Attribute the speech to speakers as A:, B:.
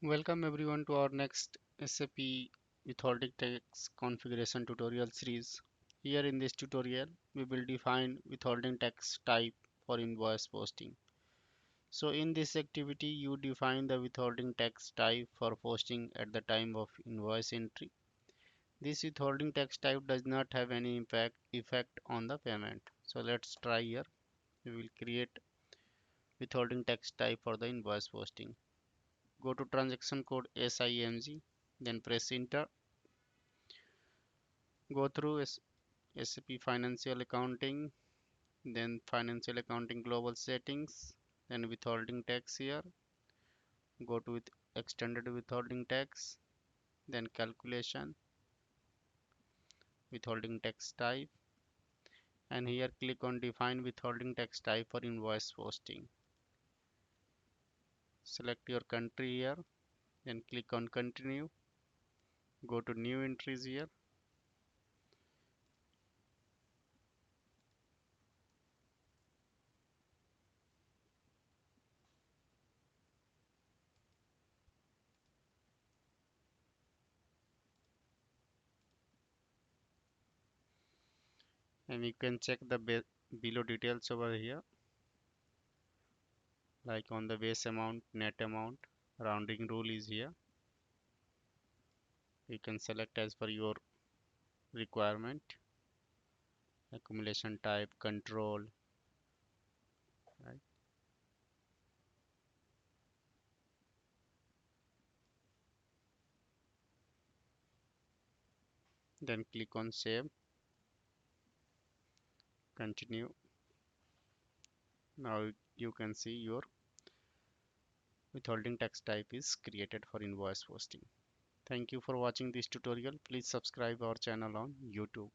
A: Welcome everyone to our next SAP Withholding Tax Configuration tutorial series. Here in this tutorial, we will define withholding tax type for invoice posting. So in this activity, you define the withholding tax type for posting at the time of invoice entry. This withholding tax type does not have any effect on the payment. So let's try here. We will create withholding tax type for the invoice posting. Go to transaction code SIMG, then press enter. Go through SAP Financial Accounting, then Financial Accounting Global Settings, then withholding tax here. Go to extended withholding tax, then calculation, withholding tax type, and here click on define withholding tax type for invoice posting. Select your country here, then click on continue. Go to new entries here, and you can check the below details over here, like on the base amount, net amount, rounding rule is here. You can select as per your requirement, accumulation type, control, right? Then click on save, continue. Now you can see your withholding tax type is created for invoice posting. Thank you for watching this tutorial. Please subscribe our channel on YouTube.